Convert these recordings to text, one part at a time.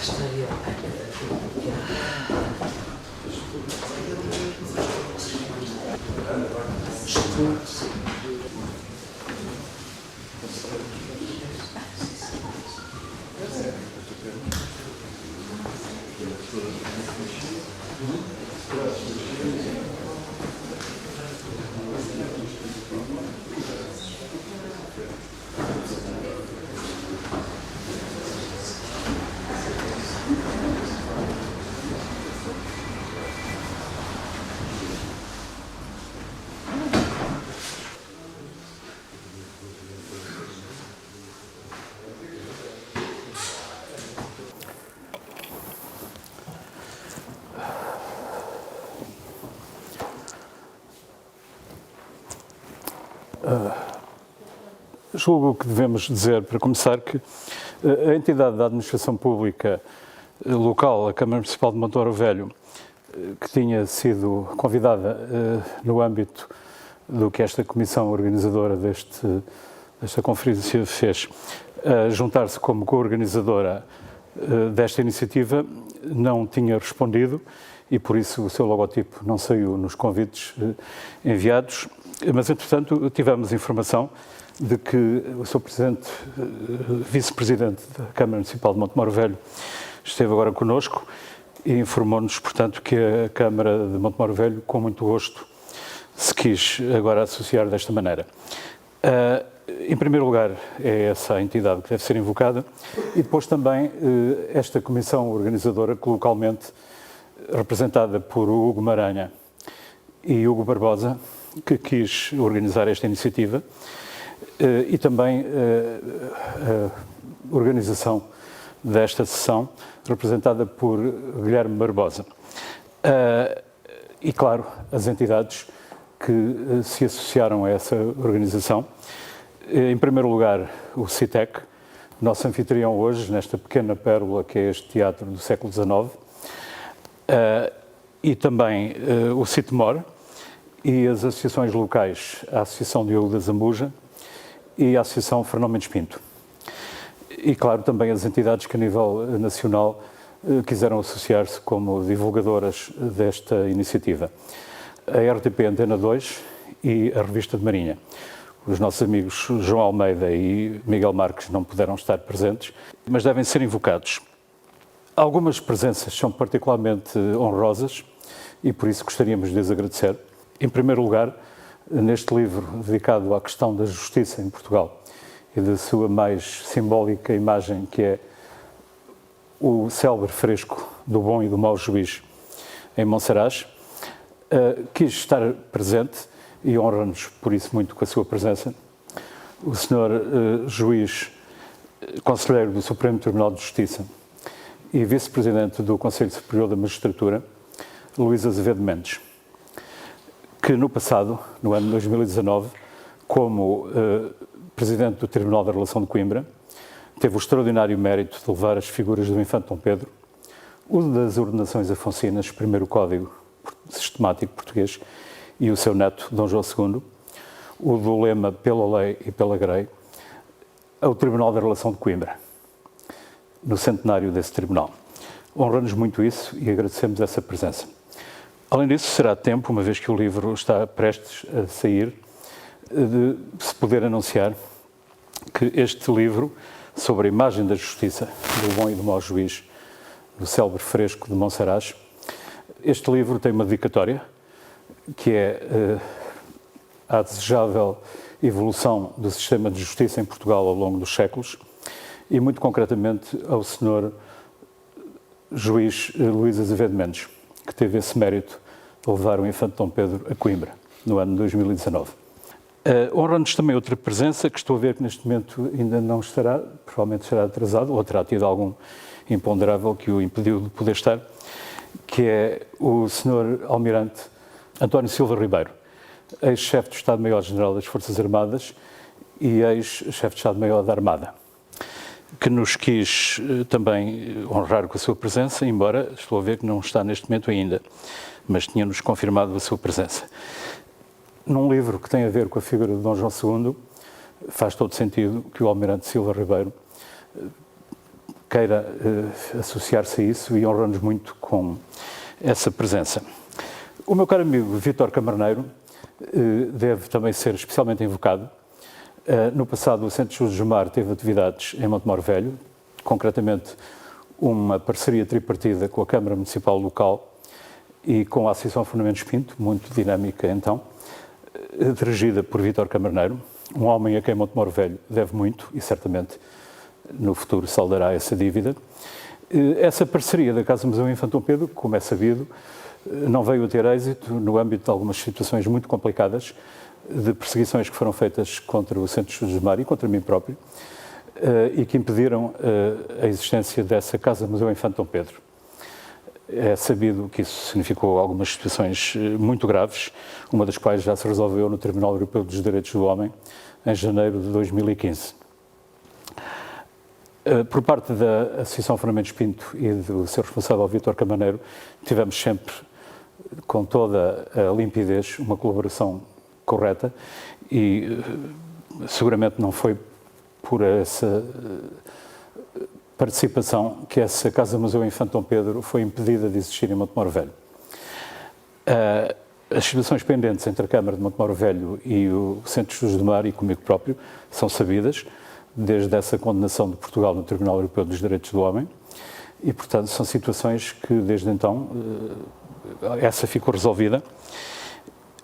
estaria. Julgo que devemos dizer, para começar, que a entidade da administração pública local, a Câmara Municipal de Monte Moro Velho, que tinha sido convidada no âmbito do que esta comissão organizadora desta conferência fez, a juntar-se como co-organizadora desta iniciativa, não tinha respondido e, por isso, o seu logotipo não saiu nos convites enviados. Mas, entretanto, tivemos informação de que o Sr. Presidente, Vice-Presidente da Câmara Municipal de Monte Moro Velho, esteve agora connosco e informou-nos, portanto, que a Câmara de Monte Moro Velho, com muito gosto, se quis agora associar desta maneira. Em primeiro lugar, é essa a entidade que deve ser invocada e depois também esta comissão organizadora, que localmente representada por Hugo Maranha e Hugo Barbosa, que quis organizar esta iniciativa, e também a organização desta sessão, representada por Guilherme Barbosa. E, claro, as entidades que se associaram a essa organização. Em primeiro lugar, o CITEC, nosso anfitrião hoje, nesta pequena pérola que é este teatro do século XIX, e também o CITEMOR, e as associações locais, a Associação de Diogo da Zambuja e a Associação Fernão Mendes Pinto. E, claro, também as entidades que a nível nacional quiseram associar-se como divulgadoras desta iniciativa. A RTP Antena 2 e a Revista de Marinha. Os nossos amigos João Almeida e Miguel Marques não puderam estar presentes, mas devem ser invocados. Algumas presenças são particularmente honrosas e por isso gostaríamos de lhes agradecer. Em primeiro lugar, neste livro dedicado à questão da justiça em Portugal e da sua mais simbólica imagem, que é o célebre fresco do bom e do mau juiz em Monsaraz, quis estar presente e honra-nos por isso muito com a sua presença o Sr. Juiz Conselheiro do Supremo Tribunal de Justiça e Vice-Presidente do Conselho Superior da Magistratura, Luís Azevedo Mendes, que no passado, no ano 2019, como Presidente do Tribunal da Relação de Coimbra, teve o extraordinário mérito de levar as figuras do Infante Dom Pedro, o das ordenações afonsinas, primeiro Código Sistemático Português, e o seu neto, Dom João II, o do lema Pela Lei e pela Grei, ao Tribunal da Relação de Coimbra, no centenário desse tribunal. Honra-nos muito isso e agradecemos essa presença. Além disso, será tempo, uma vez que o livro está prestes a sair, de se poder anunciar que este livro, sobre a imagem da justiça, do bom e do mau juiz, do célebre fresco de Monsaraz, este livro tem uma dedicatória, que é a desejável evolução do sistema de justiça em Portugal ao longo dos séculos, e muito concretamente ao Sr. Juiz Luís Azevedo Mendes, que teve esse mérito de levar o Infante Dom Pedro a Coimbra, no ano 2019. Honra-nos também outra presença, que estou a ver que neste momento ainda não estará, provavelmente estará atrasado, ou terá tido algum imponderável que o impediu de poder estar, que é o Sr. Almirante António Silva Ribeiro, ex-chefe de Estado-Maior-General das Forças Armadas e ex-chefe de Estado-Maior da Armada, que nos quis também honrar com a sua presença, embora estou a ver que não está neste momento ainda, mas tinha-nos confirmado a sua presença. Num livro que tem a ver com a figura de Dom João II, faz todo sentido que o Almirante Silva Ribeiro queira associar-se a isso e honra-nos muito com essa presença. O meu caro amigo Vítor Camarneiro deve também ser especialmente invocado. No passado, o Centro José Gilmar teve atividades em Montemor Velho, concretamente uma parceria tripartida com a Câmara Municipal local e com a Associação Fernando Pinto, muito dinâmica então, dirigida por Vítor Camarneiro, um homem a quem Montemor Velho deve muito e certamente no futuro saldará essa dívida. Essa parceria da Casa Museu Infante Dom Pedro, como é sabido, não veio a ter êxito no âmbito de algumas situações muito complicadas de perseguições que foram feitas contra o Centro José Gilmar e contra mim próprio e que impediram a existência dessa Casa Museu Infante Dom Pedro. É sabido que isso significou algumas situações muito graves, uma das quais já se resolveu no Tribunal Europeu dos Direitos do Homem em janeiro de 2015. Por parte da Associação Fernando Pinto e do seu responsável Vítor Camarneiro, tivemos sempre, com toda a limpidez, uma colaboração correta e seguramente não foi por essa participação que essa Casa Museu Infante Dom Pedro foi impedida de existir em Montemor Velho. As situações pendentes entre a Câmara de Montemor Velho e o Centro José Gilmar e comigo próprio são sabidas, desde essa condenação de Portugal no Tribunal Europeu dos Direitos do Homem, e, portanto, são situações que, desde então, essa ficou resolvida.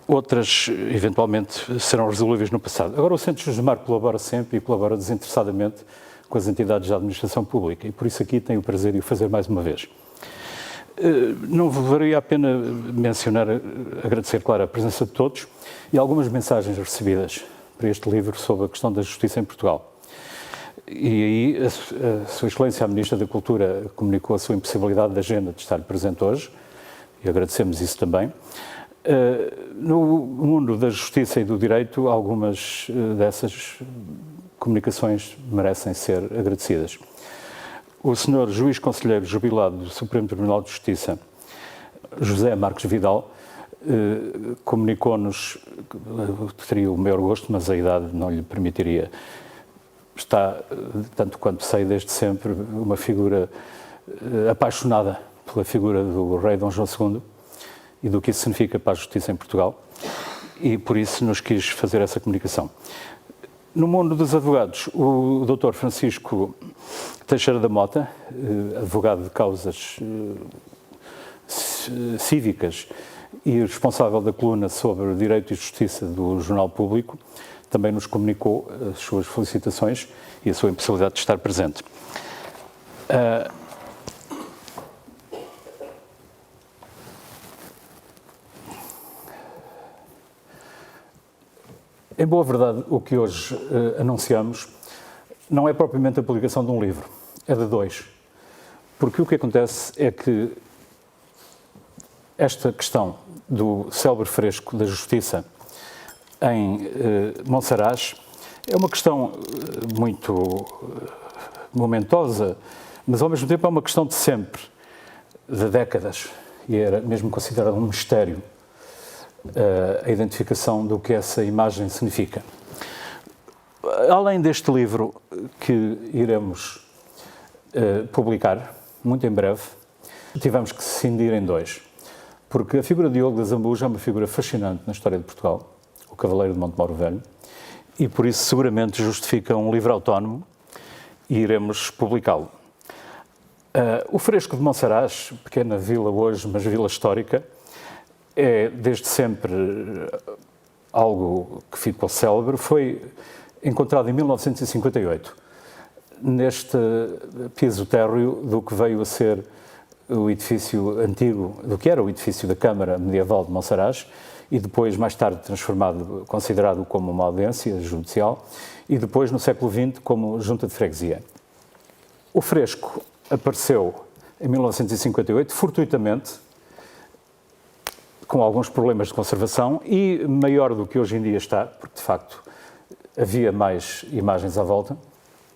Outras, eventualmente, serão resolvíveis no passado. Agora, o Centro José Gilmar colabora sempre e colabora desinteressadamente com as entidades da administração pública, e por isso aqui tenho o prazer de o fazer mais uma vez. Não valeria a pena mencionar, agradecer, claro, a presença de todos e algumas mensagens recebidas para este livro sobre a questão da justiça em Portugal. E aí a Sua Excelência, a Ministra da Cultura, comunicou a sua impossibilidade de agenda de estar presente hoje, e agradecemos isso também. No mundo da justiça e do direito, algumas dessas comunicações merecem ser agradecidas. O Sr. Juiz Conselheiro Jubilado do Supremo Tribunal de Justiça, José Marcos Vidal, comunicou-nos que teria o maior gosto, mas a idade não lhe permitiria. Está, tanto quanto sei desde sempre, uma figura apaixonada pela figura do rei Dom João II e do que isso significa para a justiça em Portugal, e por isso nos quis fazer essa comunicação. No mundo dos advogados, o Dr. Francisco Teixeira da Mota, advogado de causas cívicas e responsável da coluna sobre Direito e Justiça do Jornal Público, também nos comunicou as suas felicitações e a sua impossibilidade de estar presente. Em boa verdade, o que hoje anunciamos não é propriamente a publicação de um livro, é de dois. Porque o que acontece é que esta questão do célebre fresco da justiça em Monsaraz é uma questão muito momentosa, mas ao mesmo tempo é uma questão de sempre, de décadas, e era mesmo considerado um mistério a identificação do que essa imagem significa. Além deste livro que iremos publicar, muito em breve, tivemos que cindir em dois, porque a figura de Diogo da Zambuja é uma figura fascinante na história de Portugal, o Cavaleiro de Montemor Velho, e por isso seguramente justifica um livro autónomo e iremos publicá-lo. O fresco de Monsaraz, pequena vila hoje, mas vila histórica, é desde sempre algo que ficou célebre. Foi encontrado em 1958, neste piso térreo do que veio a ser o edifício antigo, do que era o edifício da Câmara Medieval de Monsaraz, e depois, mais tarde, transformado, considerado como uma audiência judicial, e depois, no século XX, como junta de freguesia. O fresco apareceu em 1958, fortuitamente, com alguns problemas de conservação, e maior do que hoje em dia está, porque, de facto, havia mais imagens à volta.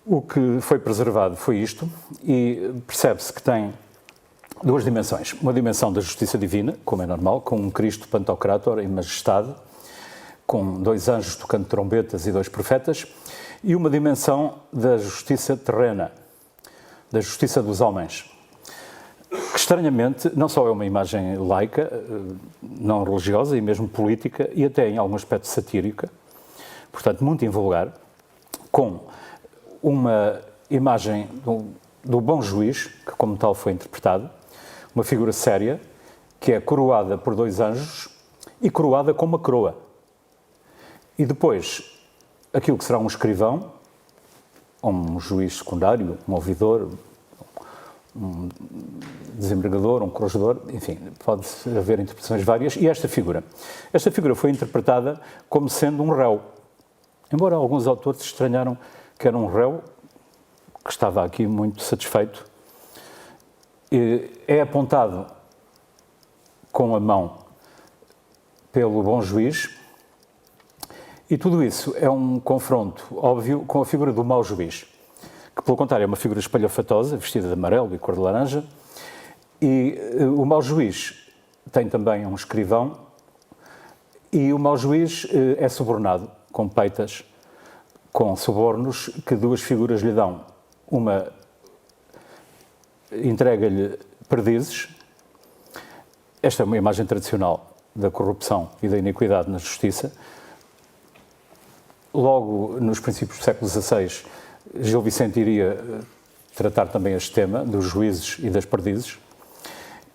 O que foi preservado foi isto, e percebe-se que tem duas dimensões. Uma dimensão da justiça divina, como é normal, com um Cristo Pantocrátor em majestade, com dois anjos tocando trombetas e dois profetas, e uma dimensão da justiça terrena, da Justiça dos Homens, que estranhamente não só é uma imagem laica, não religiosa e mesmo política, e até em algum aspecto satírica, portanto muito invulgar, com uma imagem do bom juiz, que como tal foi interpretado, uma figura séria, que é coroada por 2 anjos e coroada com uma coroa. E depois, aquilo que será um escrivão, um juiz secundário, um ouvidor, um desembargador, um corregedor, enfim, pode haver interpretações várias. E esta figura foi interpretada como sendo um réu. Embora alguns autores estranharam que era um réu, que estava aqui muito satisfeito, é apontado com a mão pelo bom juiz, e tudo isso é um confronto óbvio com a figura do mau juiz, que, pelo contrário, é uma figura espalhafatosa, vestida de amarelo e cor de laranja, e o mau juiz tem também um escrivão, e o mau juiz é subornado com peitas, com subornos que 2 figuras lhe dão. Uma entrega-lhe perdizes. Esta é uma imagem tradicional da corrupção e da iniquidade na justiça. Logo, nos princípios do século XVI, Gil Vicente iria tratar também este tema dos juízes e das perdizes.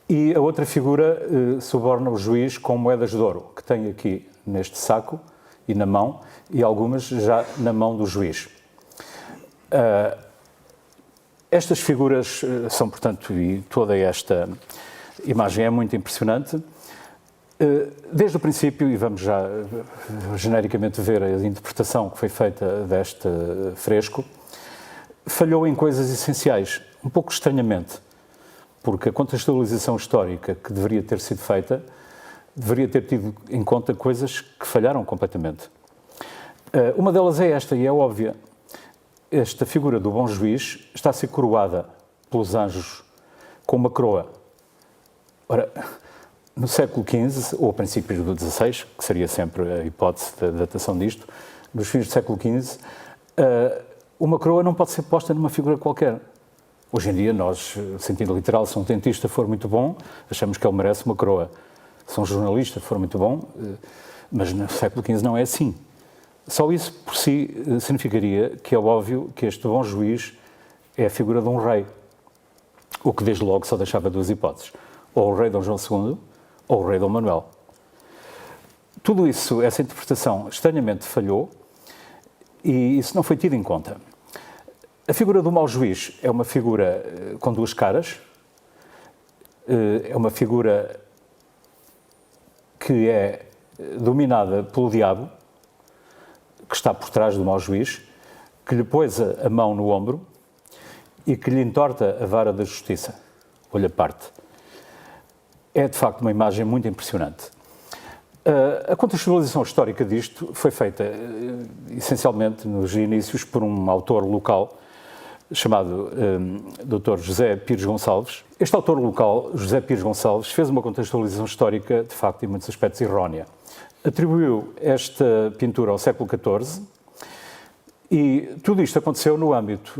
E a outra figura suborna o juiz com moedas de ouro, que tem aqui neste saco e na mão, e algumas já na mão do juiz. Estas figuras são, portanto, e toda esta imagem é muito impressionante. Desde o princípio, e vamos já genericamente ver a interpretação que foi feita deste fresco, falhou em coisas essenciais, um pouco estranhamente, porque a contextualização histórica que deveria ter sido feita deveria ter tido em conta coisas que falharam completamente. Uma delas é esta, e é óbvia. Esta figura do bom juiz está a ser coroada pelos anjos com uma coroa. Ora, no século XV, ou a princípios do XVI, que seria sempre a hipótese da datação disto, nos fins do século XV, uma coroa não pode ser posta numa figura qualquer. Hoje em dia, nós, no sentido literal, se um dentista for muito bom, achamos que ele merece uma coroa. Se um jornalista for muito bom, mas no século XV não é assim. Só isso por si significaria que é óbvio que este bom juiz é a figura de um rei, o que desde logo só deixava 2 hipóteses, ou o rei Dom João II ou o rei Dom Manuel. Tudo isso, essa interpretação estranhamente falhou e isso não foi tido em conta. A figura do mau juiz é uma figura com 2 caras, é uma figura que é dominada pelo diabo, que está por trás do mau juiz, que lhe pôs a mão no ombro e que lhe entorta a vara da justiça, olho à parte. É, de facto, uma imagem muito impressionante. A contextualização histórica disto foi feita, essencialmente, nos inícios, por um autor local, chamado Dr. José Pires Gonçalves. Este autor local, José Pires Gonçalves, fez uma contextualização histórica, de facto, em muitos aspectos errónea. Atribuiu esta pintura ao século XIV e tudo isto aconteceu no âmbito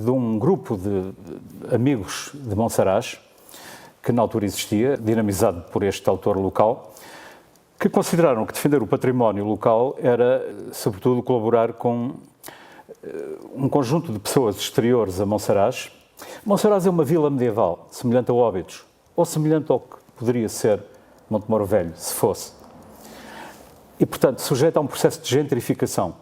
de um grupo de amigos de Monsaraz, que na altura existia, dinamizado por este autor local, que consideraram que defender o património local era, sobretudo, colaborar com um conjunto de pessoas exteriores a Monsaraz. Monsaraz é uma vila medieval, semelhante a Óbidos, ou semelhante ao que poderia ser Montemoro Velho, se fosse. E, portanto, sujeita a um processo de gentrificação,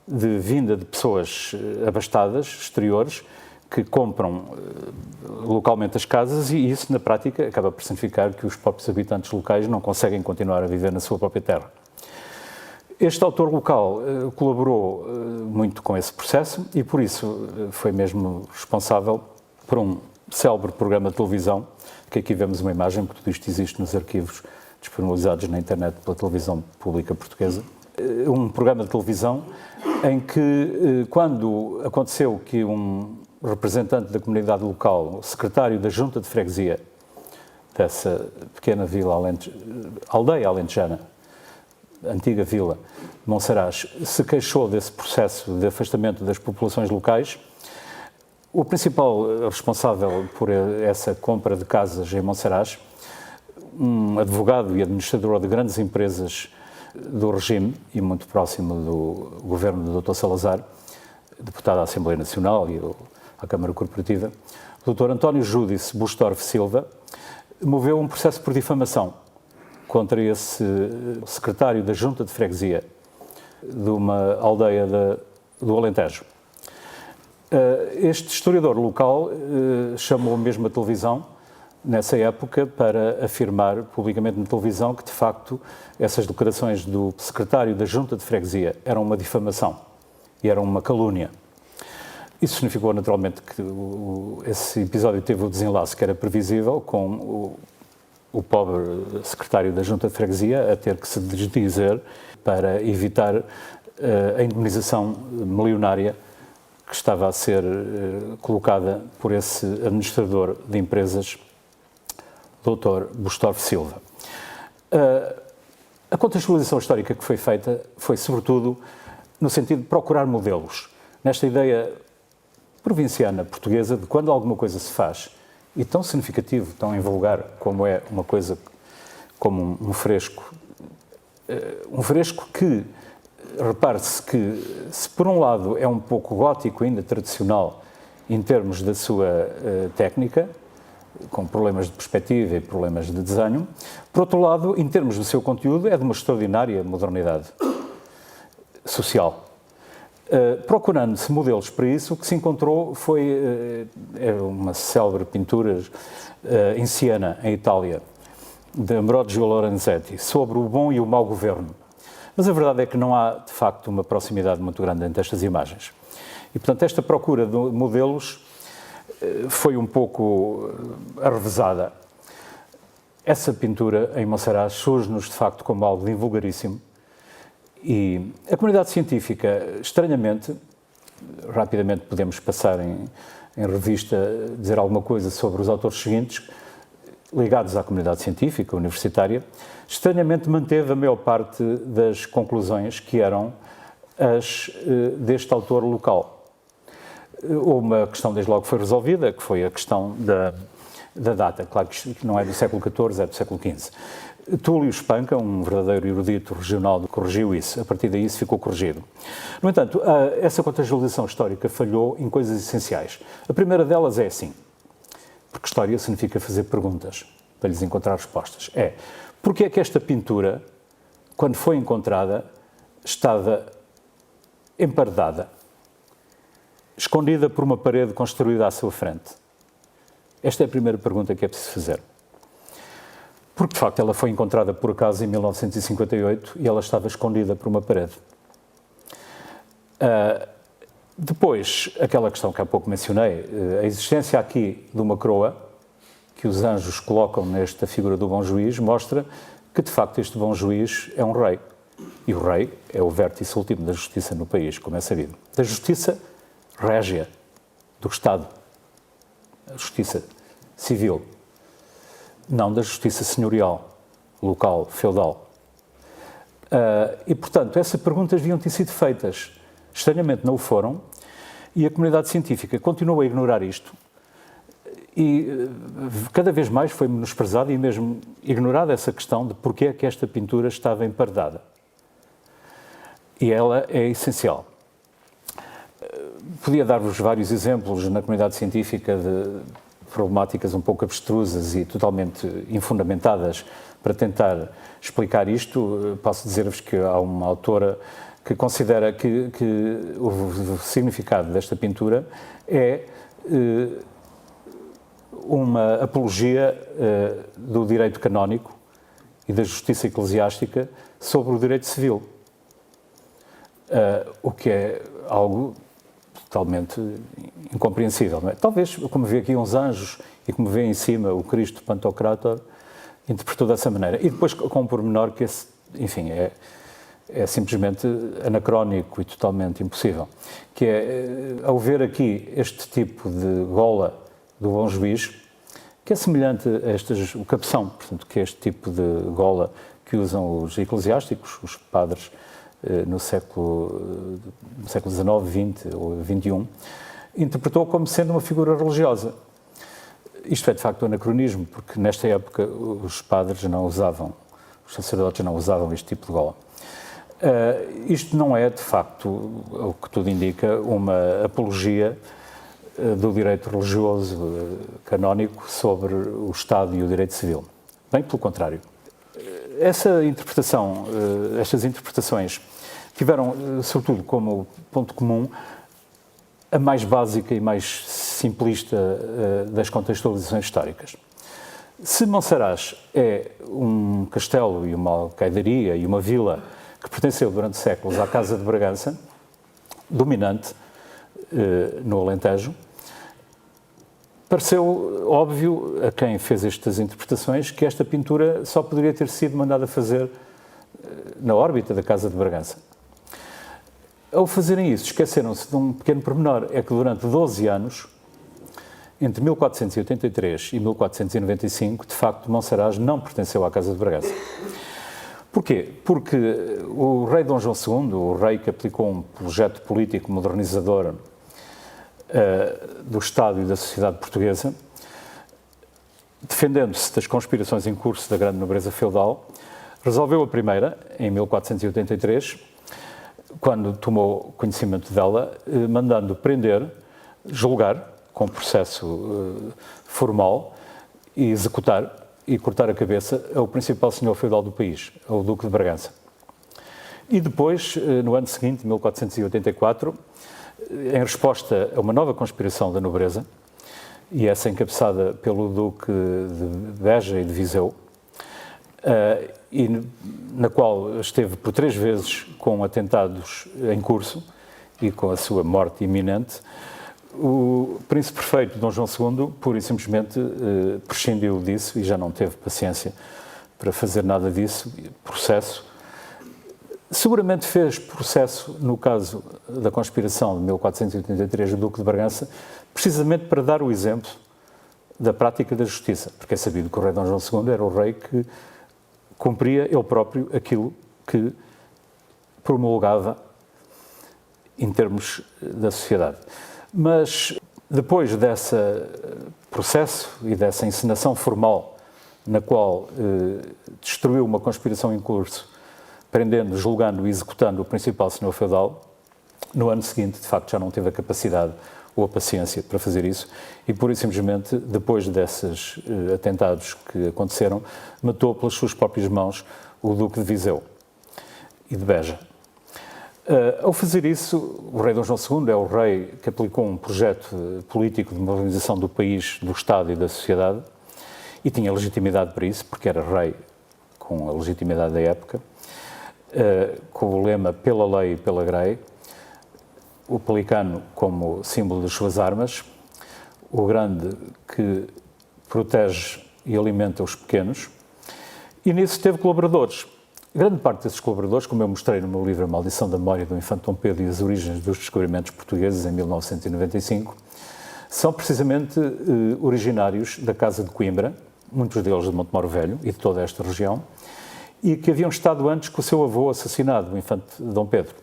de vinda de pessoas abastadas, exteriores, que compram localmente as casas e isso, na prática, acaba por significar que os próprios habitantes locais não conseguem continuar a viver na sua própria terra. Este autor local colaborou muito com esse processo e, por isso, foi mesmo responsável por um célebre programa de televisão, que aqui vemos uma imagem, porque tudo isto existe nos arquivos disponibilizados na internet pela televisão pública portuguesa. Um programa de televisão em que, quando aconteceu que um representante da comunidade local, o secretário da Junta de Freguesia dessa pequena vila, aldeia alentejana, antiga vila de Monsaraz, se queixou desse processo de afastamento das populações locais, O principal responsável por essa compra de casas em Monsaraz, um advogado e administrador de grandes empresas do regime e muito próximo do governo do Dr. Salazar, deputado à Assembleia Nacional e à Câmara Corporativa, o Dr. António Júdice Bustorff Silva, moveu um processo por difamação contra esse secretário da Junta de Freguesia de uma aldeia do Alentejo. Este historiador local chamou mesmo a televisão, nessa época, para afirmar publicamente na televisão que, de facto, essas declarações do secretário da Junta de Freguesia eram uma difamação e eram uma calúnia. Isso significou, naturalmente, que esse episódio teve o desenlace que era previsível, com o pobre secretário da Junta de Freguesia a ter que se desdizer para evitar a indemnização milionária que estava a ser colocada por esse administrador de empresas, Dr. Bustorff Silva. A contextualização histórica que foi feita foi, sobretudo, no sentido de procurar modelos, nesta ideia provinciana portuguesa de quando alguma coisa se faz, e tão significativo, tão invulgar como é uma coisa como um fresco que, repare-se que, se por um lado é um pouco gótico, ainda tradicional, em termos da sua técnica, com problemas de perspectiva e problemas de desenho, por outro lado, em termos do seu conteúdo, é de uma extraordinária modernidade social. Procurando-se modelos para isso, o que se encontrou foi uma célebre pintura em Siena, em Itália, de Ambrogio Lorenzetti, sobre o bom e o mau governo. Mas a verdade é que não há, de facto, uma proximidade muito grande entre estas imagens. E, portanto, esta procura de modelos foi um pouco arrevesada. Essa pintura em Monsaraz surge-nos, de facto, como algo invulgaríssimo. E a comunidade científica, estranhamente, rapidamente podemos passar em revista, dizer alguma coisa sobre os autores seguintes, ligados à comunidade científica, universitária, estranhamente manteve a maior parte das conclusões que eram as deste autor local. Uma questão, desde logo, foi resolvida, que foi a questão da data. Claro que não é do século XIV, é do século XV. Túlio Espanca, um verdadeiro erudito regional, corrigiu isso. A partir daí isso ficou corrigido. No entanto, essa contextualização histórica falhou em coisas essenciais. A primeira delas é assim, porque história significa fazer perguntas para lhes encontrar respostas. Porque é que esta pintura, quando foi encontrada, estava emparedada, escondida por uma parede construída à sua frente? Esta é a primeira pergunta que é preciso fazer. Porque, de facto, ela foi encontrada por acaso em 1958 e ela estava escondida por uma parede. Depois, aquela questão que há pouco mencionei, a existência aqui de uma coroa, que os anjos colocam nesta figura do bom juiz, mostra que, de facto, este bom juiz é um rei. E o rei é o vértice último da justiça no país, como é sabido. Da justiça régia, do Estado. A justiça civil. Não da justiça senhorial, local, feudal. E, portanto, essas perguntas deviam ter sido feitas. Estranhamente não o foram, e a comunidade científica continuou a ignorar isto, e cada vez mais foi menosprezada e mesmo ignorada essa questão de porque é que esta pintura estava emparedada. E ela é essencial. Podia dar-vos vários exemplos na comunidade científica de problemáticas um pouco abstrusas e totalmente infundamentadas para tentar explicar isto. Posso dizer-vos que há uma autora que considera que o significado desta pintura é uma apologia do direito canónico e da justiça eclesiástica sobre o direito civil, o que é algo totalmente incompreensível, não é? Talvez, como vê aqui uns anjos e como vê em cima o Cristo Pantocrátor, interpretou dessa maneira. E depois com um pormenor que, enfim, é simplesmente anacrónico e totalmente impossível, que é, ao ver aqui este tipo de gola do bom juiz, que é semelhante a o cabeção, portanto, que é este tipo de gola que usam os eclesiásticos, os padres, no século XIX, XX ou XXI, interpretou como sendo uma figura religiosa. Isto é, de facto, um anacronismo, porque nesta época os padres não usavam, os sacerdotes não usavam este tipo de gola. Isto não é, de facto, o que tudo indica, uma apologia do direito religioso canónico sobre o Estado e o direito civil. Bem pelo contrário. Essa interpretação, estas interpretações tiveram, sobretudo, como ponto comum a mais básica e mais simplista das contextualizações históricas. Se Monsaraz é um castelo e uma alcaidaria e uma vila que pertenceu durante séculos à Casa de Bragança, dominante no Alentejo, pareceu óbvio a quem fez estas interpretações que esta pintura só poderia ter sido mandada fazer na órbita da Casa de Bragança. Ao fazerem isso, esqueceram-se de um pequeno pormenor, é que durante 12 anos, entre 1483 e 1495, de facto, Monsaraz não pertenceu à Casa de Bragança. Porquê? Porque o rei Dom João II, o rei que aplicou um projeto político modernizador do Estado e da sociedade portuguesa, defendendo-se das conspirações em curso da grande nobreza feudal, resolveu a primeira, em 1483, quando tomou conhecimento dela, mandando prender, julgar, com processo formal, e executar e cortar a cabeça ao principal senhor feudal do país, ao Duque de Bragança. E depois, no ano seguinte, 1484, em resposta a uma nova conspiração da nobreza, e essa encabeçada pelo Duque de Beja e de Viseu, e na qual esteve por 3 vezes com atentados em curso e com a sua morte iminente, o príncipe perfeito Dom João II, pura e simplesmente, prescindiu disso e já não teve paciência para fazer nada disso, processo. Seguramente fez processo no caso da conspiração de 1483 do Duque de Bragança, precisamente para dar o exemplo da prática da justiça, porque é sabido que o rei Dom João II era o rei que cumpria ele próprio aquilo que promulgava em termos da sociedade. Mas depois desse processo e dessa encenação formal na qual destruiu uma conspiração em curso, prendendo, julgando e executando o principal senhor feudal, no ano seguinte, de facto, já não teve a capacidade ou a paciência para fazer isso e, pura e simplesmente, depois desses atentados que aconteceram, matou pelas suas próprias mãos o Duque de Viseu e de Beja. Ao fazer isso, o rei Dom João II é o rei que aplicou um projeto político de modernização do país, do Estado e da sociedade e tinha legitimidade para isso, porque era rei com a legitimidade da época, com o lema pela lei e pela grei, o pelicano como símbolo das suas armas, o grande que protege e alimenta os pequenos, e nisso teve colaboradores. Grande parte desses colaboradores, como eu mostrei no meu livro A Maldição da Memória do Infante Dom Pedro e as Origens dos Descobrimentos Portugueses, em 1995, são precisamente originários da Casa de Coimbra, muitos deles de Montemor Velho e de toda esta região, e que haviam estado antes com o seu avô assassinado, o Infante Dom Pedro.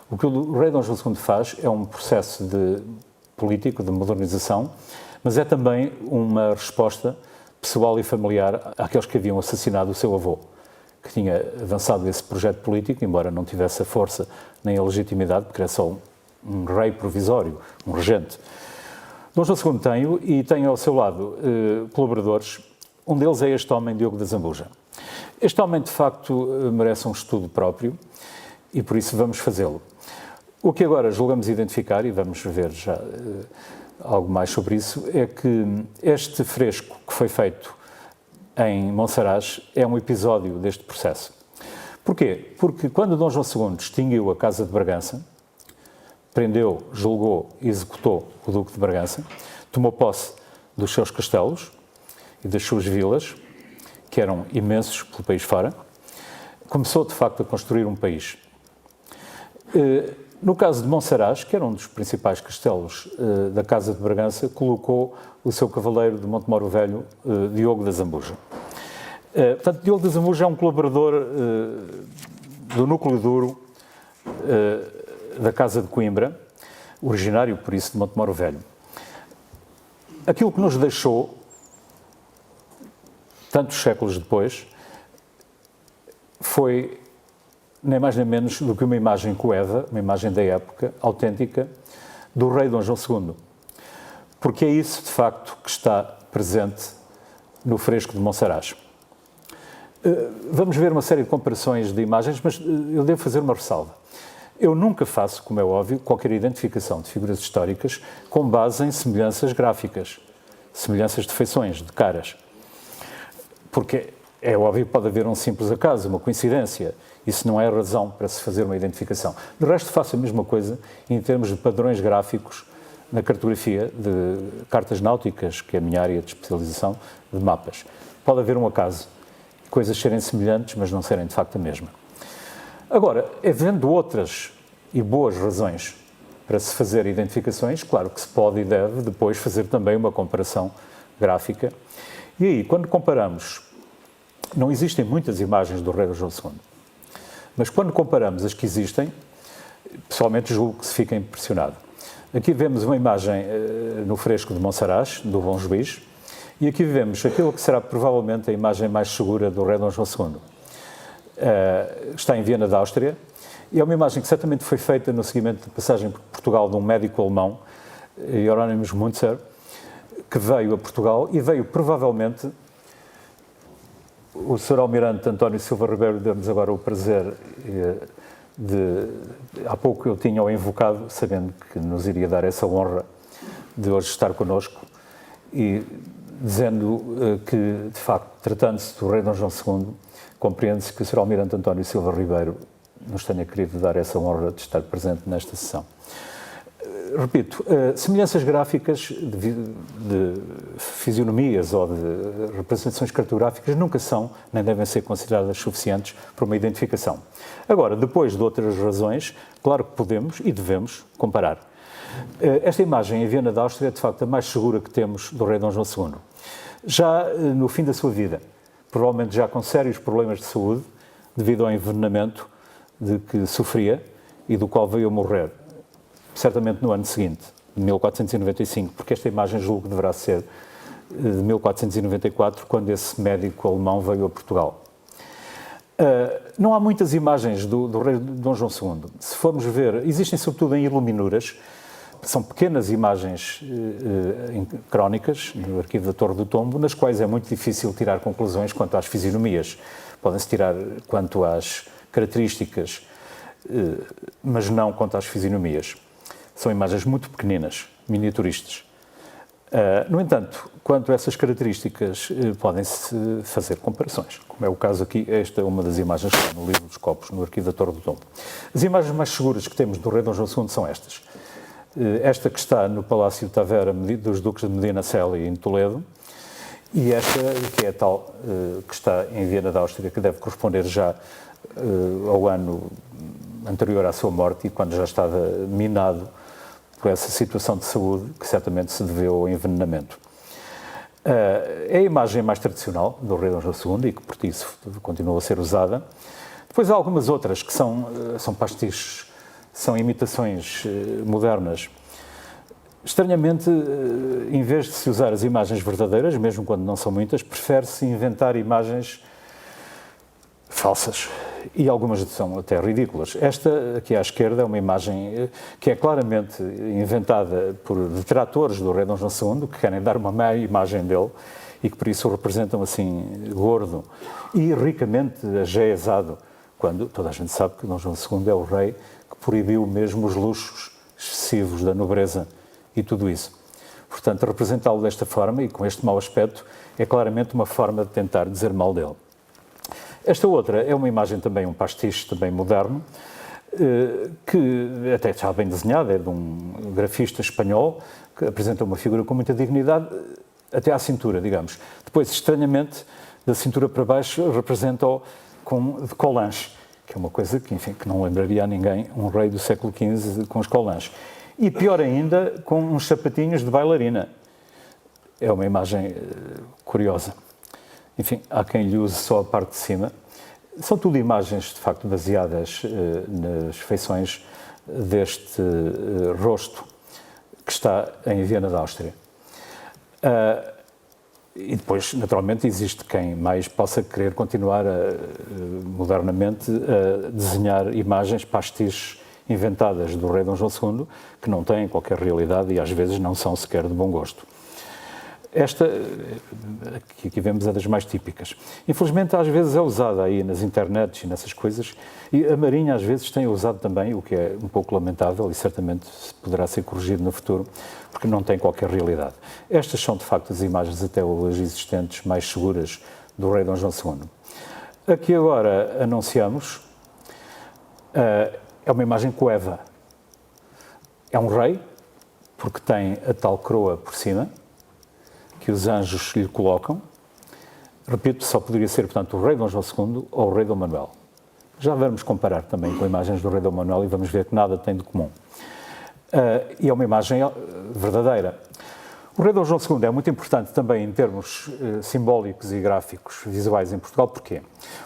O que o rei Dom João II faz é um processo político de modernização, mas é também uma resposta pessoal e familiar àqueles que haviam assassinado o seu avô, que tinha avançado esse projeto político, embora não tivesse a força nem a legitimidade, porque era só um rei provisório, um regente. Dom João II tem-o e tem ao seu lado colaboradores. Um deles é este homem, Diogo da Zambuja. Este homem, de facto, merece um estudo próprio e por isso vamos fazê-lo. O que agora julgamos identificar, e vamos ver já algo mais sobre isso, é que este fresco que foi feito em Monsaraz é um episódio deste processo. Porquê? Porque quando Dom João II extinguiu a Casa de Bragança, prendeu, julgou e executou o Duque de Bragança, tomou posse dos seus castelos e das suas vilas, que eram imensos pelo país fora, começou de facto a construir um país. No caso de Monsaraz, que era um dos principais castelos da Casa de Bragança, colocou o seu cavaleiro de Montemor o Velho, Diogo da Zambuja. Portanto, Diogo da Zambuja é um colaborador do núcleo duro da Casa de Coimbra, originário, por isso, de Montemoro Velho. Aquilo que nos deixou, tantos séculos depois, foi nem mais nem menos do que uma imagem coeva, uma imagem da época, autêntica, do rei Dom João II. Porque é isso, de facto, que está presente no fresco de Monsaraz. Vamos ver uma série de comparações de imagens, mas eu devo fazer uma ressalva. Eu nunca faço, como é óbvio, qualquer identificação de figuras históricas com base em semelhanças gráficas, semelhanças de feições, de caras. Porque é óbvio que pode haver um simples acaso, uma coincidência. Isso não é razão para se fazer uma identificação. De resto, faço a mesma coisa em termos de padrões gráficos na cartografia de cartas náuticas, que é a minha área de especialização, de mapas. Pode haver um acaso, coisas serem semelhantes, mas não serem de facto a mesma. Agora, havendo outras e boas razões para se fazer identificações, claro que se pode e deve depois fazer também uma comparação gráfica. E aí, quando comparamos, não existem muitas imagens do rei João II, mas quando comparamos as que existem, pessoalmente julgo que se fica impressionado. Aqui vemos uma imagem no fresco de Monsaraz, do Bom Juiz, e aqui vemos aquilo que será provavelmente a imagem mais segura do rei Dom João II. Está em Viena da Áustria, e é uma imagem que certamente foi feita no seguimento de passagem por Portugal de um médico alemão, Hieronymus Munzer, que veio a Portugal e veio provavelmente. O Sr. Almirante António Silva Ribeiro deu-nos agora o prazer há pouco eu tinha-o invocado, sabendo que nos iria dar essa honra de hoje estar connosco, e dizendo que, de facto, tratando-se do rei Dom João II, compreende-se que o Sr. Almirante António Silva Ribeiro nos tenha querido dar essa honra de estar presente nesta sessão. Repito, semelhanças gráficas de fisionomias ou de representações cartográficas nunca são, nem devem ser consideradas suficientes para uma identificação. Agora, depois de outras razões, claro que podemos e devemos comparar. Esta imagem em Viena da Áustria é, de facto, a mais segura que temos do rei Dom João II. Já no fim da sua vida, provavelmente já com sérios problemas de saúde, devido ao envenenamento de que sofria e do qual veio a morrer, certamente no ano seguinte, de 1495, porque esta imagem julgo que deverá ser de 1494, quando esse médico alemão veio a Portugal. Não há muitas imagens do rei Dom João II. Se formos ver, existem sobretudo em iluminuras, são pequenas imagens crónicas no arquivo da Torre do Tombo, nas quais é muito difícil tirar conclusões quanto às fisionomias. Podem-se tirar quanto às características, mas não quanto às fisionomias. São imagens muito pequeninas, miniaturistas. No entanto, quanto a essas características, podem-se fazer comparações, como é o caso aqui. Esta é uma das imagens que está no livro dos copos, no arquivo da Torre do Tombo. As imagens mais seguras que temos do rei Dom João II são estas. Esta que está no Palácio de Tavera dos Duques de Medina Celi, em Toledo, e esta que é a tal que está em Viena da Áustria, que deve corresponder já ao ano anterior à sua morte e quando já estava minado por essa situação de saúde que certamente se deveu ao envenenamento. É a imagem mais tradicional do rei Dom João II e que por isso continua a ser usada. Depois há algumas outras que são pastiches, são imitações modernas. Estranhamente, em vez de se usar as imagens verdadeiras, mesmo quando não são muitas, prefere-se inventar imagens falsas. E algumas são até ridículas. Esta, aqui à esquerda, é uma imagem que é claramente inventada por detratores do rei Dom João II, que querem dar uma má imagem dele e que por isso o representam assim, gordo e ricamente ajeizado, quando toda a gente sabe que Dom João II é o rei que proibiu mesmo os luxos excessivos da nobreza e tudo isso. Portanto, representá-lo desta forma e com este mau aspecto é claramente uma forma de tentar dizer mal dele. Esta outra é uma imagem também, um pastiche também moderno, que até está bem desenhada, é de um grafista espanhol, que apresenta uma figura com muita dignidade, até à cintura, digamos. Depois, estranhamente, da cintura para baixo, representa-o de colãs, que é uma coisa que, enfim, que não lembraria a ninguém um rei do século XV com os colãs. E pior ainda, com uns sapatinhos de bailarina. É uma imagem curiosa. Enfim, há quem lhe use só a parte de cima. São tudo imagens, de facto, baseadas nas feições deste rosto que está em Viena da Áustria. E depois, naturalmente, existe quem mais possa querer continuar modernamente a desenhar imagens pastiches inventadas do rei Dom João II, que não têm qualquer realidade e às vezes não são sequer de bom gosto. Esta, que aqui vemos, é das mais típicas. Infelizmente, às vezes é usada aí nas internets e nessas coisas, e a Marinha às vezes tem usado também, o que é um pouco lamentável e certamente poderá ser corrigido no futuro, porque não tem qualquer realidade. Estas são, de facto, as imagens até hoje existentes mais seguras do rei Dom João II. Aqui agora anunciamos, é uma imagem coeva. É um rei, porque tem a tal coroa por cima, que os anjos lhe colocam. Repito, só poderia ser, portanto, o rei Dom João II ou o rei Dom Manuel. Já vamos comparar também com imagens do rei Dom Manuel e vamos ver que nada tem de comum. E é uma imagem verdadeira. O rei Dom João II é muito importante também em termos simbólicos e gráficos visuais em Portugal. Porquê?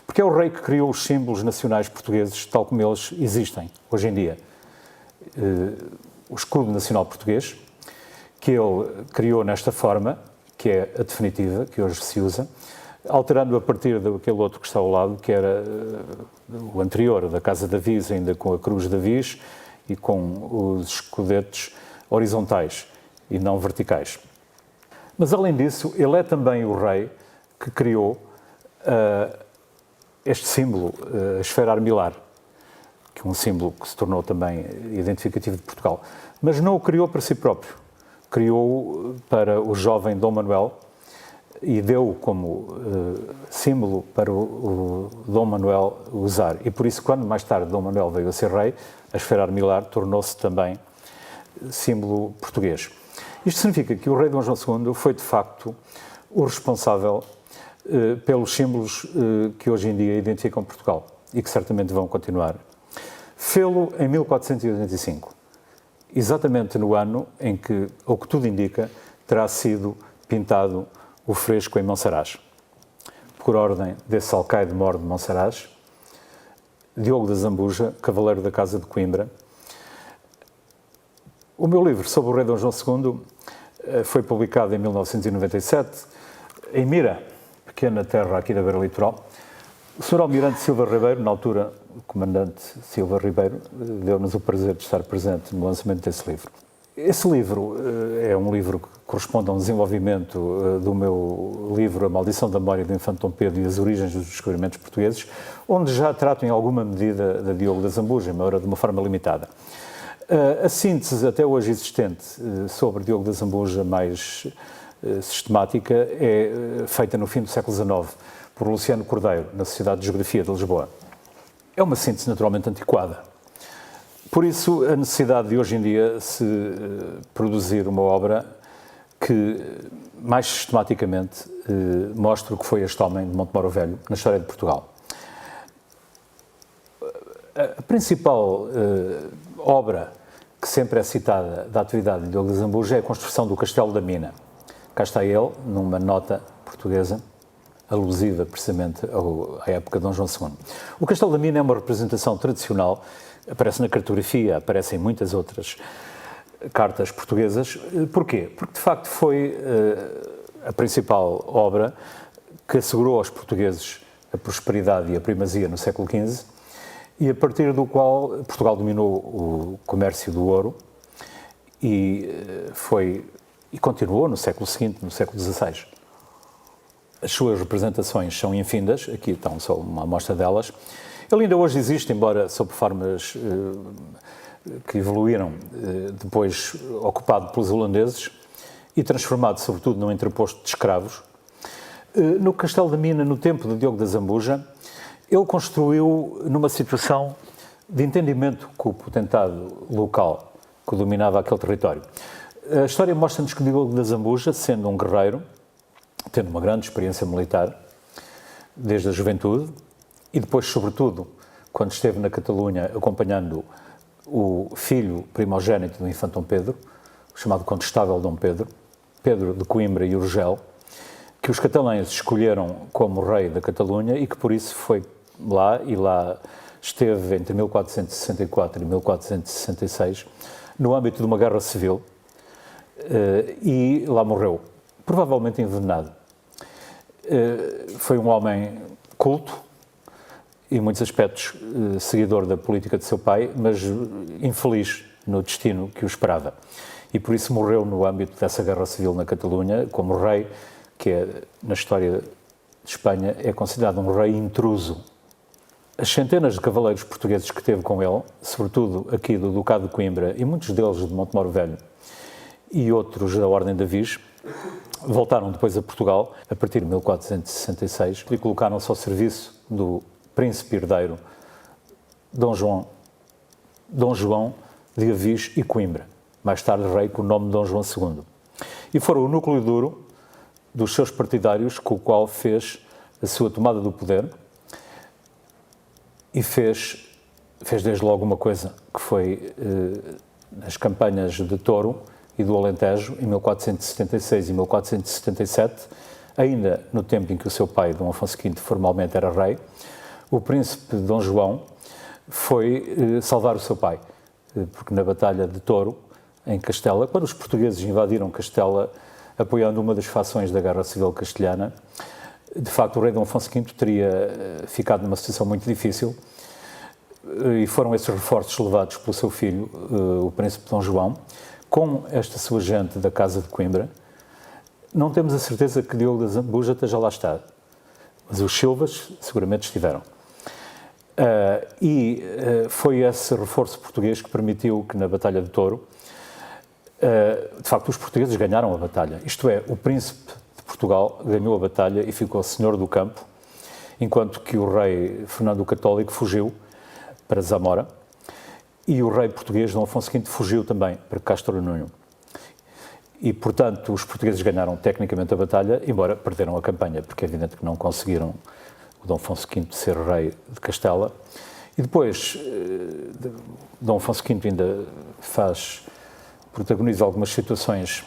Porque é o rei que criou os símbolos nacionais portugueses tal como eles existem hoje em dia. O escudo nacional português, que ele criou nesta forma, que é a definitiva, que hoje se usa, alterando a partir daquele outro que está ao lado, que era o anterior, da Casa de Avis, ainda com a cruz de Avis e com os escudetes horizontais e não verticais. Mas, além disso, ele é também o rei que criou este símbolo, a esfera armilar, que é um símbolo que se tornou também identificativo de Portugal. Mas não o criou para si próprio. Criou para o jovem Dom Manuel e deu como símbolo para o Dom Manuel usar. E por isso, quando mais tarde Dom Manuel veio a ser rei, a esfera armilar tornou-se também símbolo português. Isto significa que o rei Dom João II foi, de facto, o responsável pelos símbolos que hoje em dia identificam Portugal e que certamente vão continuar. Fê-lo em 1485. Exatamente no ano em que, ao que tudo indica, terá sido pintado o fresco em Monsaraz. Por ordem desse alcaide-mor de Monsaraz, Diogo da Zambuja, cavaleiro da Casa de Coimbra. O meu livro sobre o rei Dom João II foi publicado em 1997, em Mira, pequena terra aqui da beira litoral. O Sr. Almirante Silva Ribeiro, na altura o comandante Silva Ribeiro, deu-nos o prazer de estar presente no lançamento desse livro. Esse livro é um livro que corresponde a um desenvolvimento do meu livro A Maldição da Memória do Infante Dom Pedro e as Origens dos Descobrimentos Portugueses, onde já trato em alguma medida da Diogo da Zambuja, embora de uma forma limitada. A síntese até hoje existente sobre Diogo da Zambuja mais sistemática é feita no fim do século XIX, por Luciano Cordeiro, na Sociedade de Geografia de Lisboa. É uma síntese naturalmente antiquada. Por isso, a necessidade de hoje em dia se produzir uma obra que mais sistematicamente mostre o que foi este homem de Montemoro Velho na história de Portugal. A principal obra que sempre é citada da atividade de Diogo da Zambuja é a construção do Castelo da Mina. Cá está ele, numa nota portuguesa, alusiva precisamente à época de Dom João II. O Castelo da Mina é uma representação tradicional, aparece na cartografia, aparece em muitas outras cartas portuguesas. Porquê? Porque, de facto, foi a principal obra que assegurou aos portugueses a prosperidade e a primazia no século XV e a partir do qual Portugal dominou o comércio do ouro e continuou no século seguinte, no século XVI. As suas representações são infindas, aqui estão só uma amostra delas. Ele ainda hoje existe, embora sob formas que evoluíram, depois ocupado pelos holandeses e transformado sobretudo num entreposto de escravos. No Castelo da Mina, no tempo de Diogo da Zambuja, ele construiu numa situação de entendimento com o potentado local que dominava aquele território. A história mostra-nos que Diogo da Zambuja, sendo um guerreiro, tendo uma grande experiência militar, desde a juventude, e depois, sobretudo, quando esteve na Catalunha acompanhando o filho primogénito do infante Dom Pedro, o chamado Condestável Dom Pedro, Pedro de Coimbra e Urgel, que os catalães escolheram como rei da Catalunha e que por isso foi lá esteve entre 1464 e 1466 no âmbito de uma guerra civil e lá morreu, provavelmente envenenado. Foi um homem culto e, em muitos aspectos, seguidor da política de seu pai, mas infeliz no destino que o esperava. E por isso morreu no âmbito dessa guerra civil na Catalunha, como rei, que na história de Espanha é considerado um rei intruso. As centenas de cavaleiros portugueses que teve com ele, sobretudo aqui do Ducado de Coimbra e muitos deles de Montemor Velho e outros da Ordem da Viz, voltaram depois a Portugal a partir de 1466 e colocaram-se ao serviço do príncipe herdeiro Dom João de Avis e Coimbra, mais tarde rei com o nome de Dom João II. E foram o núcleo duro dos seus partidários com o qual fez a sua tomada do poder e fez desde logo uma coisa que foi nas campanhas de Touro e do Alentejo, em 1476 e 1477, ainda no tempo em que o seu pai, Dom Afonso V, formalmente era rei, o príncipe Dom João foi salvar o seu pai, porque na Batalha de Touro, em Castela, quando os portugueses invadiram Castela, apoiando uma das fações da Guerra Civil Castelhana, de facto o rei Dom Afonso V teria ficado numa situação muito difícil e foram esses reforços levados pelo seu filho, o príncipe Dom João, com esta sua gente da Casa de Coimbra. Não temos a certeza que Diogo da Zambuja esteja lá estado, mas os Silvas seguramente estiveram. Foi esse reforço português que permitiu que na Batalha de Touro, de facto, os portugueses ganharam a batalha. Isto é, o príncipe de Portugal ganhou a batalha e ficou senhor do campo, enquanto que o rei Fernando o Católico fugiu para Zamora e o rei português Dom Afonso V fugiu também para Castro Nuno. E, portanto, os portugueses ganharam tecnicamente a batalha, embora perderam a campanha, porque é evidente que não conseguiram o Dom Afonso V ser rei de Castela. E depois, Dom Afonso V ainda protagoniza algumas situações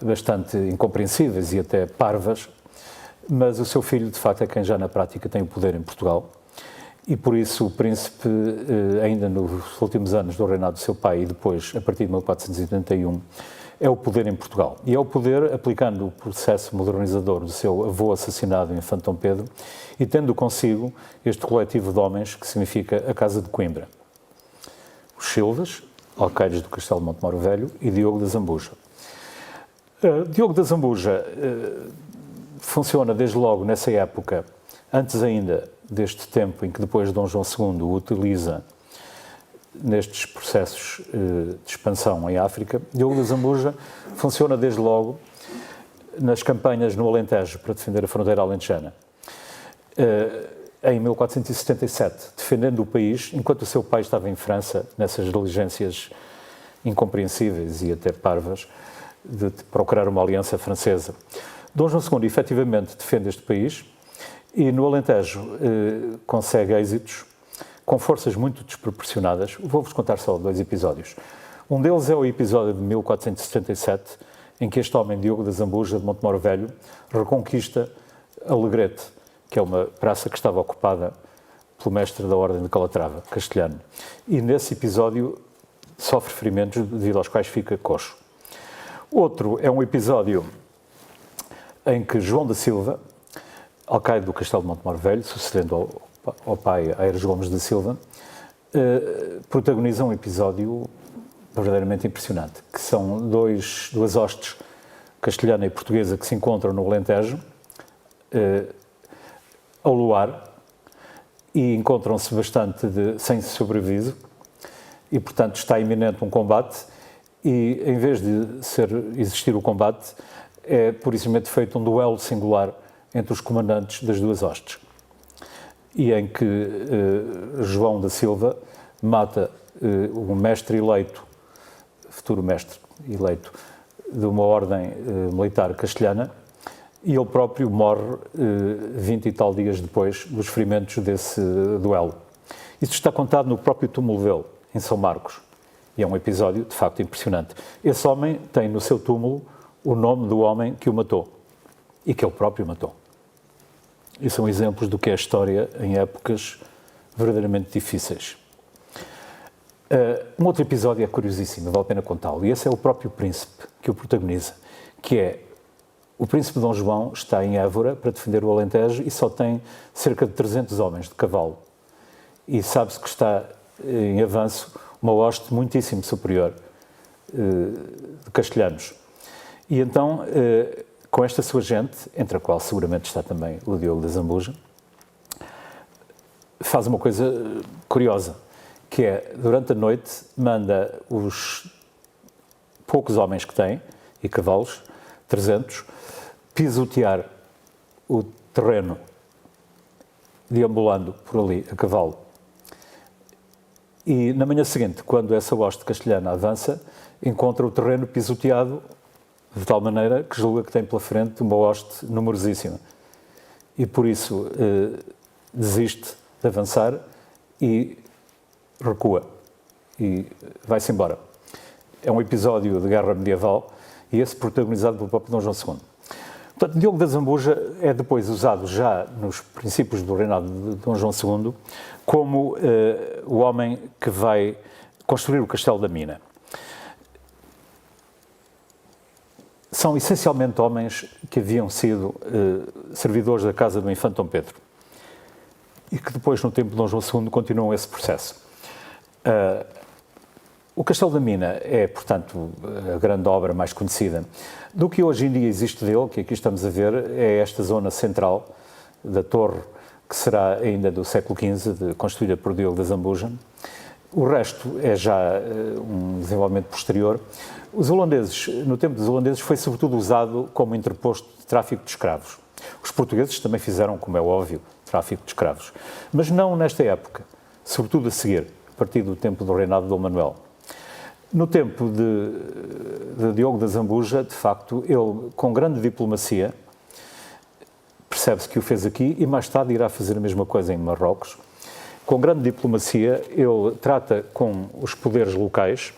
bastante incompreensíveis e até parvas, mas o seu filho, de facto, é quem já na prática tem o poder em Portugal. E por isso o príncipe, ainda nos últimos anos do reinado do seu pai e depois, a partir de 1481, é o poder em Portugal. E é o poder aplicando o processo modernizador do seu avô assassinado, o Infante Dom Pedro, e tendo consigo este coletivo de homens que significa a Casa de Coimbra. Os Silvas, alqueires do Castelo de Montemor Velho, e Diogo da Zambuja. Diogo da Zambuja funciona desde logo nessa época, antes ainda deste tempo em que depois Dom João II o utiliza nestes processos de expansão em África. Diogo da Zambuja funciona desde logo nas campanhas no Alentejo para defender a fronteira alentejana. Em 1477, defendendo o país, enquanto o seu pai estava em França, nessas diligências incompreensíveis e até parvas, de procurar uma aliança francesa. Dom João II, efetivamente, defende este país e no Alentejo consegue êxitos com forças muito desproporcionadas. Vou-vos contar só 2 episódios. Um deles é o episódio de 1477, em que este homem, Diogo da Zambuja, de Montemor Velho, reconquista Alegrete, que é uma praça que estava ocupada pelo mestre da Ordem de Calatrava, castelhano. E nesse episódio sofre ferimentos devido aos quais fica coxo. Outro é um episódio em que João da Silva, alcaide do Castelo de Montemor Velho, sucedendo ao pai Aires Gomes da Silva, protagoniza um episódio verdadeiramente impressionante, que são duas hostes, castelhana e portuguesa, que se encontram no Alentejo, ao luar, e encontram-se bastante sem sobreaviso, e portanto está iminente um combate, e em vez de existir o combate, é por isso mesmo feito um duelo singular entre os comandantes das duas hostes, e em que João da Silva mata o mestre eleito, futuro mestre eleito, de uma ordem militar castelhana, e ele próprio morre 20 e tal dias depois dos ferimentos desse duelo. Isso está contado no próprio túmulo dele, em São Marcos, e é um episódio de facto impressionante. Esse homem tem no seu túmulo o nome do homem que o matou, e que ele próprio matou. E são exemplos do que é a história em épocas verdadeiramente difíceis. Um outro episódio é curiosíssimo, vale a pena contá-lo, e esse é o próprio príncipe que o protagoniza, que é o príncipe Dom João está em Évora para defender o Alentejo e só tem cerca de 300 homens de cavalo. E sabe-se que está em avanço uma hoste muitíssimo superior de castelhanos. E então, com esta sua gente, entre a qual seguramente está também o Diogo da Zambuja, faz uma coisa curiosa, que é, durante a noite, manda os poucos homens que tem, e cavalos, 300, pisotear o terreno, deambulando por ali, a cavalo. E na manhã seguinte, quando essa hoste castelhana avança, encontra o terreno pisoteado de tal maneira que julga que tem pela frente uma hoste numerosíssima. E por isso desiste de avançar e recua. E vai-se embora. É um episódio de guerra medieval e esse protagonizado pelo próprio Dom João II. Portanto, Diogo da Zambuja é depois usado já nos princípios do reinado de Dom João II como o homem que vai construir o Castelo da Mina. São essencialmente homens que haviam sido servidores da casa do infante Dom Pedro e que depois, no tempo de Dom João II, continuam esse processo. O Castelo da Mina é, portanto, a grande obra mais conhecida. Do que hoje em dia existe dele, que aqui estamos a ver, é esta zona central da torre, que será ainda do século XV, construída por Diogo da Zambuja. O resto é já um desenvolvimento posterior. Os holandeses, no tempo dos holandeses, foi sobretudo usado como interposto de tráfico de escravos. Os portugueses também fizeram, como é óbvio, tráfico de escravos. Mas não nesta época, sobretudo a seguir, a partir do tempo do reinado de Dom Manuel. No tempo de Diogo da Zambuja, de facto, ele, com grande diplomacia, percebe-se que o fez aqui e mais tarde irá fazer a mesma coisa em Marrocos. Com grande diplomacia, ele trata com os poderes locais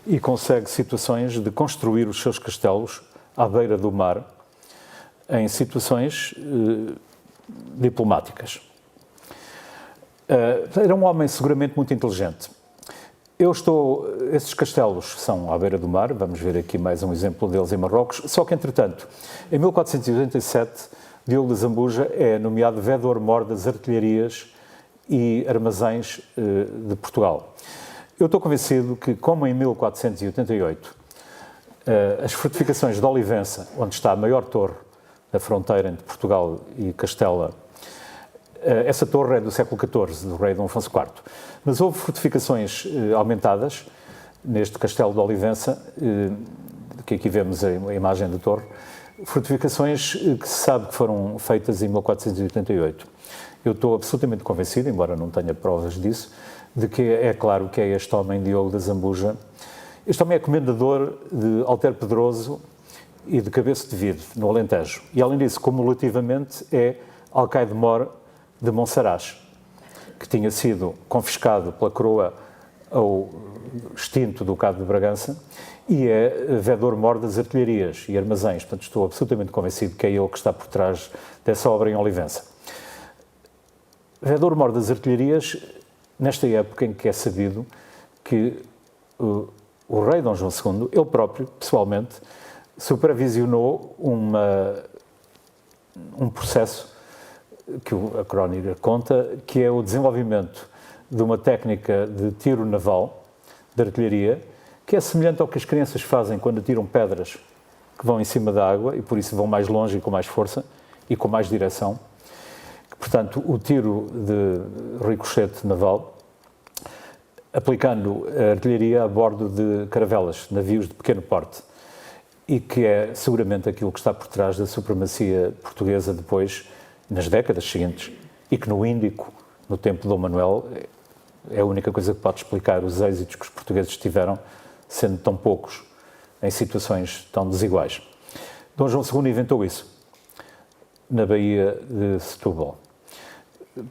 e consegue situações de construir os seus castelos à beira do mar, em situações diplomáticas. Era um homem seguramente muito inteligente. Esses castelos são à beira do mar, vamos ver aqui mais um exemplo deles em Marrocos, só que, entretanto, em 1487, Diogo da Zambuja é nomeado vedor-mor das artilharias e armazéns de Portugal. Eu estou convencido que, como em 1488, as fortificações de Olivença, onde está a maior torre da fronteira entre Portugal e Castela, essa torre é do século XIV, do rei Dom Afonso IV. Mas houve fortificações aumentadas neste castelo de Olivença, que aqui vemos a imagem da torre, fortificações que se sabe que foram feitas em 1488. Eu estou absolutamente convencido, embora não tenha provas disso, de que é claro que é este homem, Diogo da Zambuja. Este homem é comendador de Alter Pedroso e de Cabeço de Vide, no Alentejo. E, além disso, cumulativamente, é alcaide-mor de Monsaraz, que tinha sido confiscado pela coroa ao extinto Ducado de Bragança, e é vedor-mor das artilharias e armazéns. Portanto, estou absolutamente convencido que é ele que está por trás dessa obra em Olivença. Vedor-mor das artilharias, nesta época em que é sabido que o rei Dom João II, ele próprio, pessoalmente, supervisionou um processo que a crónica conta, que é o desenvolvimento de uma técnica de tiro naval, de artilharia, que é semelhante ao que as crianças fazem quando atiram pedras que vão em cima da água e por isso vão mais longe e com mais força e com mais direção. Portanto, o tiro de ricochete naval, aplicando a artilharia a bordo de caravelas, navios de pequeno porte, e que é seguramente aquilo que está por trás da supremacia portuguesa depois, nas décadas seguintes, e que no Índico, no tempo de Dom Manuel, é a única coisa que pode explicar os êxitos que os portugueses tiveram, sendo tão poucos, em situações tão desiguais. Dom João II inventou isso, na Baía de Setúbal.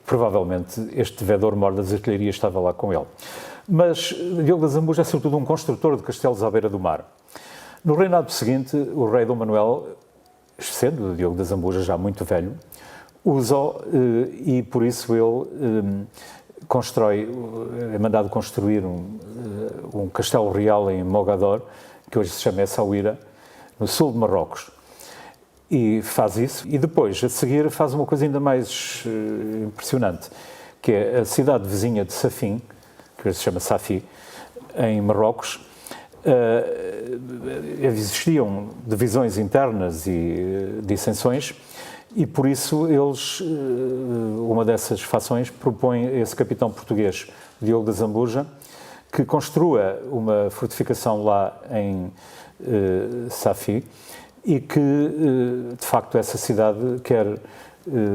Provavelmente este vedor-mor das artilharias estava lá com ele. Mas Diogo da Zambuja é sobretudo um construtor de castelos à beira do mar. No reinado seguinte, o rei Dom Manuel, sendo Diogo da Zambuja já muito velho, usa-o e por isso ele é mandado construir um castelo real em Mogador, que hoje se chama Essaouira, no sul de Marrocos. E faz isso, e depois, a seguir, faz uma coisa ainda mais impressionante, que é a cidade vizinha de Safin, que hoje se chama Safi, em Marrocos. Existiam divisões internas e dissensões, e por isso eles, uma dessas fações, propõe a esse capitão português, Diogo da Zambuja, que construa uma fortificação lá em Safi e que, de facto, essa cidade quer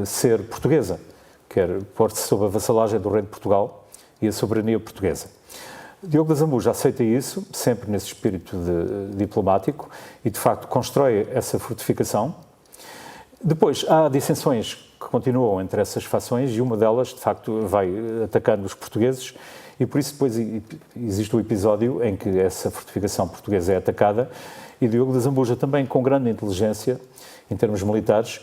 ser portuguesa, quer pôr-se sob a vassalagem do rei de Portugal e a soberania portuguesa. Diogo da Zambuja aceita isso, sempre nesse espírito diplomático, e, de facto, constrói essa fortificação. Depois, há dissensões que continuam entre essas fações e uma delas, de facto, vai atacando os portugueses e, por isso, depois existe o episódio em que essa fortificação portuguesa é atacada e Diogo da Zambuja também, com grande inteligência, em termos militares,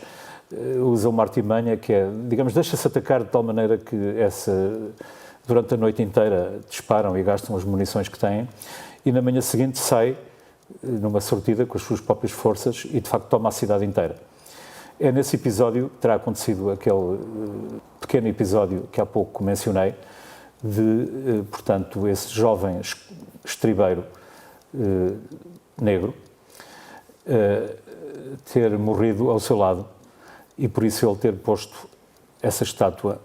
usa uma artimanha que é, digamos, deixa-se atacar de tal maneira que durante a noite inteira disparam e gastam as munições que têm e na manhã seguinte sai numa sortida com as suas próprias forças e, de facto, toma a cidade inteira. É nesse episódio que terá acontecido aquele pequeno episódio que há pouco mencionei, portanto, esse jovem estribeiro negro ter morrido ao seu lado e por isso ele ter posto essa estátua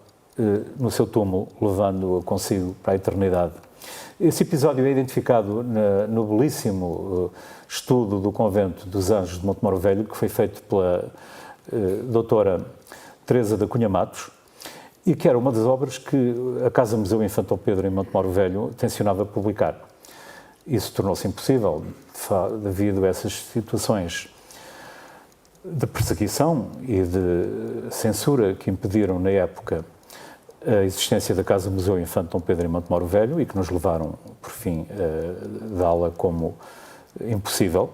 no seu túmulo, levando-a consigo para a eternidade. Esse episódio é identificado no belíssimo estudo do Convento dos Anjos de Montemor Velho, que foi feito pela doutora Teresa da Cunha Matos, e que era uma das obras que a Casa Museu Infante Pedro em Montemor Velho tencionava publicar. Isso tornou-se impossível devido a essas situações de perseguição e de censura que impediram na época a existência da Casa Museu Infante Dom Pedro em Montemor Velho e que nos levaram, por fim, a dá-la como impossível,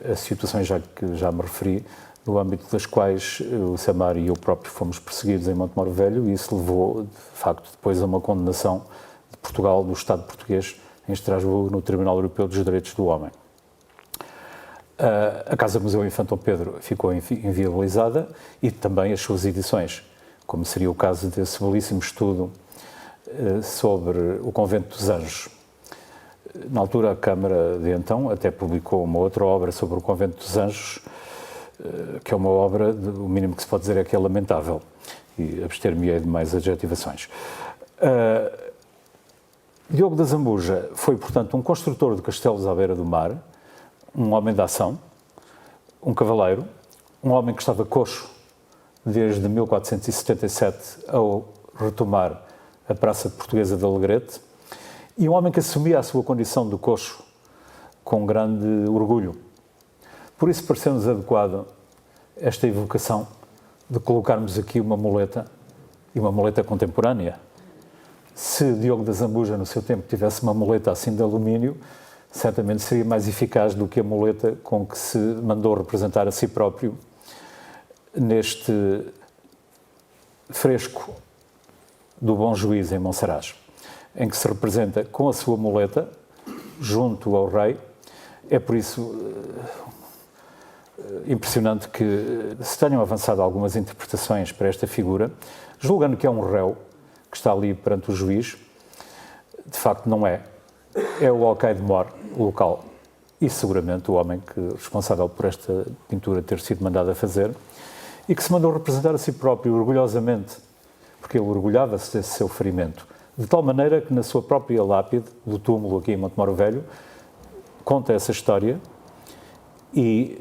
as situações que já me referi, no âmbito das quais o Samar e eu próprio fomos perseguidos em Montemor Velho e isso levou, de facto, depois a uma condenação de Portugal, do Estado português, em Estrasburgo, no Tribunal Europeu dos Direitos do Homem. A Casa Museu Infante Dom Pedro ficou inviabilizada e também as suas edições, como seria o caso desse belíssimo estudo sobre o Convento dos Anjos. Na altura, a Câmara de então até publicou uma outra obra sobre o Convento dos Anjos, que é uma obra, o mínimo que se pode dizer é que é lamentável, e abster-me-ei de mais adjetivações. Diogo da Zambuja foi, portanto, um construtor de castelos à beira do mar, um homem de ação, um cavaleiro, um homem que estava coxo desde 1477 ao retomar a Praça Portuguesa de Alegrete, e um homem que assumia a sua condição de coxo com grande orgulho. Por isso pareceu-nos adequado esta evocação de colocarmos aqui uma muleta, e uma muleta contemporânea. Se Diogo da Zambuja, no seu tempo, tivesse uma muleta assim de alumínio, certamente seria mais eficaz do que a muleta com que se mandou representar a si próprio neste fresco do Bom Juiz em Monsaraz, em que se representa com a sua muleta junto ao rei. É por isso impressionante que se tenham avançado algumas interpretações para esta figura, julgando que é um réu que está ali perante o juiz. De facto não é. É o alcaide-mor local e seguramente o homem responsável por esta pintura ter sido mandado a fazer e que se mandou representar a si próprio orgulhosamente, porque ele orgulhava-se desse seu ferimento, de tal maneira que na sua própria lápide do túmulo aqui em Montemor Velho conta essa história e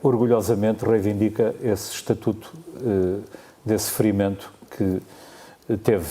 orgulhosamente reivindica esse estatuto desse ferimento que teve